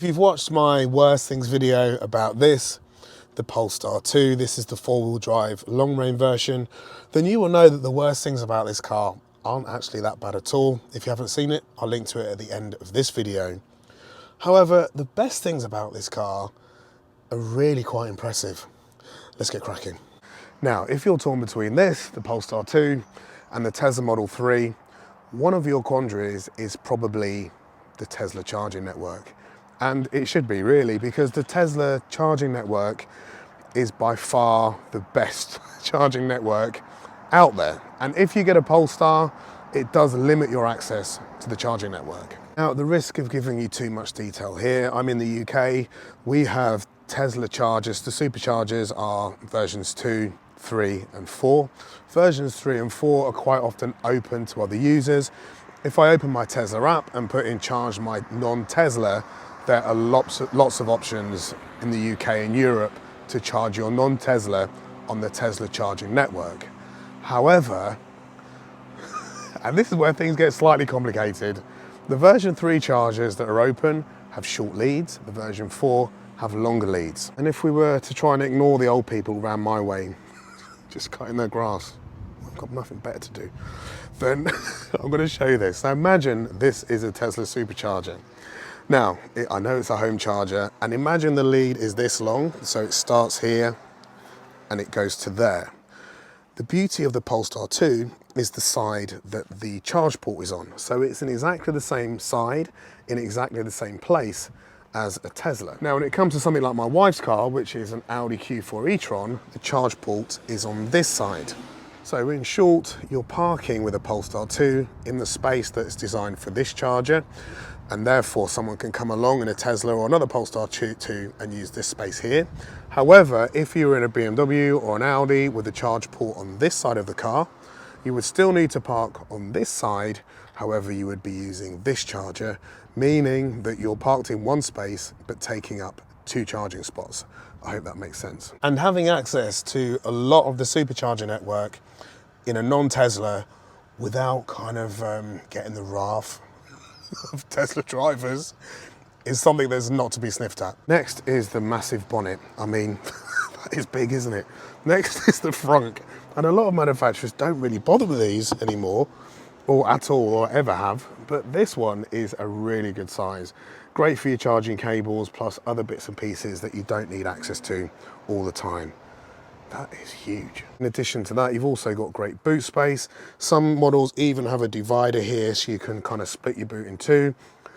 If you've watched my worst things video about this, the Polestar 2, this is the four-wheel drive long-range version, then you will know that the worst things about this car aren't actually that bad at all. If you haven't seen it, I'll link to it at the end of this video. However, the best things about this car are really quite impressive. Let's get cracking. Now, if you're torn between this, the Polestar 2, and the Tesla Model 3, one of your quandaries is probably the Tesla charging network. And it should be really, because the Tesla charging network is by far the best charging network out there. And if you get a Polestar, it does limit your access to the charging network. Now, at the risk of giving you too much detail here, I'm in the UK. We have Tesla chargers. The superchargers are versions 2, 3 and 4. Versions 3 and 4 are quite often open to other users. If I open my Tesla app and put in charge my non-Tesla, there are lots of options in the UK and Europe to charge your non-Tesla on the Tesla charging network. However, and this is where things get slightly complicated, the version 3 chargers that are open have short leads, the version 4 have longer leads. And if we were to try and ignore the old people around my way, just cutting their grass, I've got nothing better to do, then I'm going to show you this. Now imagine this is a Tesla supercharger. Now, I know it's a home charger, and imagine the lead is this long, so it starts here and it goes to there. The beauty of the Polestar 2 is the side that the charge port is on. So it's in exactly the same side, in exactly the same place as a Tesla. Now, when it comes to something like my wife's car, which is an Audi Q4 e-tron, the charge port is on this side. So in short, you're parking with a Polestar 2 in the space that's designed for this charger, and therefore someone can come along in a Tesla or another Polestar 2 and use this space here. However, if you were in a BMW or an Audi with a charge port on this side of the car, you would still need to park on this side. However, you would be using this charger, meaning that you're parked in one space but taking up 2 charging spots. I hope that makes sense. And having access to a lot of the supercharger network in a non-Tesla without kind of getting the wrath of Tesla drivers is something that's not to be sniffed at. Next is the massive bonnet. I mean, that is big, isn't it? Next is the frunk. And a lot of manufacturers don't really bother with these anymore, or at all, or ever have. But this one is a really good size. Great for your charging cables, plus other bits and pieces that you don't need access to all the time. That is huge. In addition to that, you've also got great boot space. Some models even have a divider here, so you can kind of split your boot in two.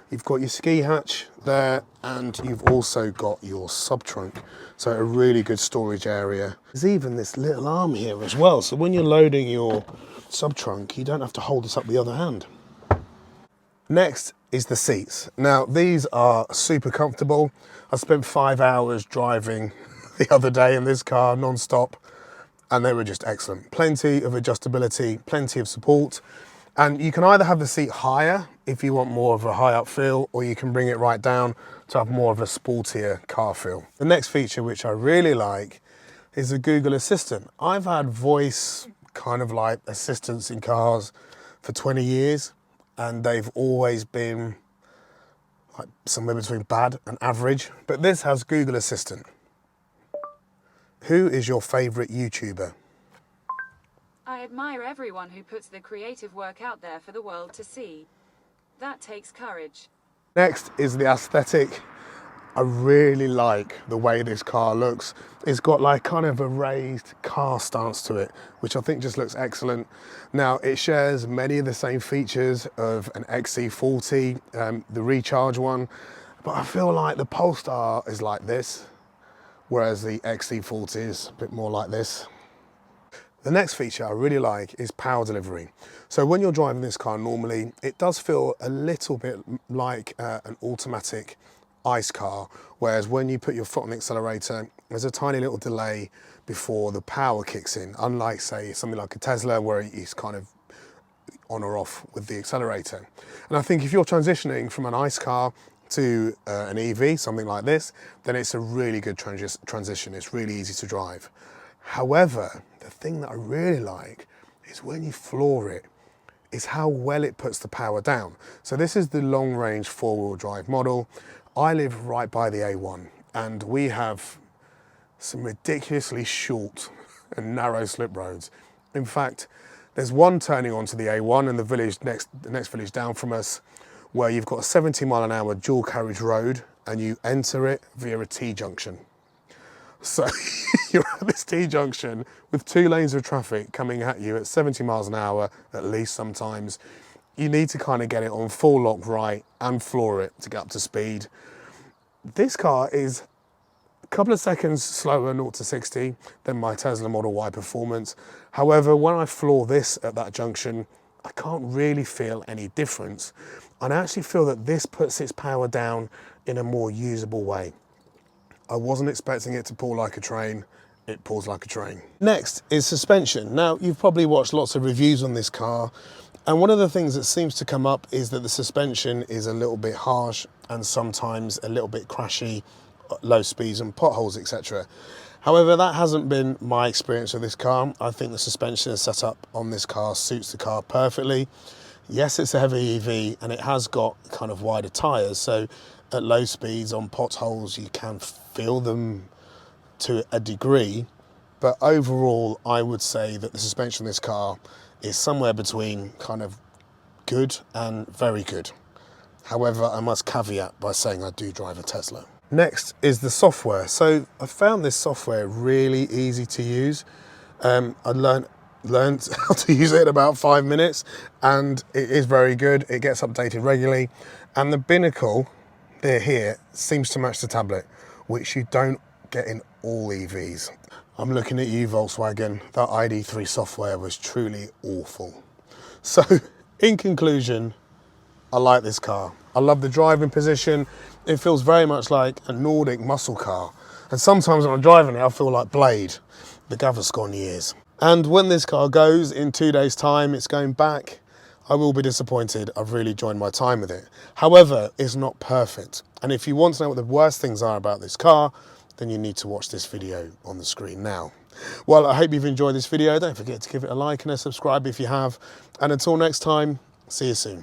You've got your ski hatch there, and you've also got your sub trunk. So a really good storage area. There's even this little arm here as well. So when you're loading your sub trunk, you don't have to hold this up with the other hand. Next is the seats. Now, these are super comfortable. I spent 5 hours driving the other day in this car non-stop, and they were just excellent. Plenty of adjustability, plenty of support, and you can either have the seat higher if you want more of a high up feel, or you can bring it right down to have more of a sportier car feel. The next feature, which I really like, is the Google Assistant. I've had voice kind of like assistants in cars for 20 years, and they've always been like somewhere between bad and average, but this has Google Assistant. Who is your favorite YouTuber? I admire everyone who puts the creative work out there for the world to see. That takes courage. Next is the aesthetic. I really like the way this car looks. It's got like kind of a raised car stance to it, which I think just looks excellent. Now, it shares many of the same features of an XC40, the Recharge one, but I feel like the Polestar is like this, whereas the XC40 is a bit more like this. The next feature I really like is power delivery. So when you're driving this car normally, it does feel a little bit like an automatic ICE car, whereas when you put your foot on the accelerator, there's a tiny little delay before the power kicks in, unlike say something like a Tesla where it's kind of on or off with the accelerator. And I think if you're transitioning from an ICE car to an EV, something like this, then it's a really good transition. It's really easy to drive. However, the thing that I really like is when you floor it, is how well it puts the power down. So this is the long range 4-wheel drive model. I live right by the A1 and we have some ridiculously short and narrow slip roads. In fact, there's one turning onto the A1 in the next village down from us, where you've got a 70-mile-an-hour dual carriage road and you enter it via a T-junction. So you're at this T-junction with 2 lanes of traffic coming at you at 70 miles an hour, at least sometimes. You need to kind of get it on full lock right and floor it to get up to speed. This car is a couple of seconds slower 0 to 60 than my Tesla Model Y Performance. However, when I floor this at that junction, I can't really feel any difference. And I actually feel that this puts its power down in a more usable way. I wasn't expecting it to pull like a train. It pulls like a train. Next is suspension. Now, you've probably watched lots of reviews on this car, and one of the things that seems to come up is that the suspension is a little bit harsh and sometimes a little bit crashy, low speeds and potholes, etc. However, that hasn't been my experience with this car. I think the suspension set up on this car suits the car perfectly. Yes, it's a heavy EV and it has got kind of wider tyres, so at low speeds on potholes you can feel them to a degree, but overall I would say that the suspension in this car is somewhere between kind of good and very good. However, I must caveat by saying I do drive a Tesla. Next is the software. So I found this software really easy to use. I learned how to use it in about 5 minutes and it is very good. It gets updated regularly and the binnacle here seems to match the tablet, which you don't get in all EVs. I'm looking at you, Volkswagen. That ID3 software was truly awful. So in conclusion, I like this car. I love the driving position. It feels very much like a Nordic muscle car. And sometimes when I'm driving it, I feel like Blade, the Gaviscon years. And when this car goes in 2 days' time, it's going back, I will be disappointed. I've really enjoyed my time with it. However, it's not perfect. And if you want to know what the worst things are about this car, then you need to watch this video on the screen now. Well, I hope you've enjoyed this video. Don't forget to give it a like and a subscribe if you have. And until next time, see you soon.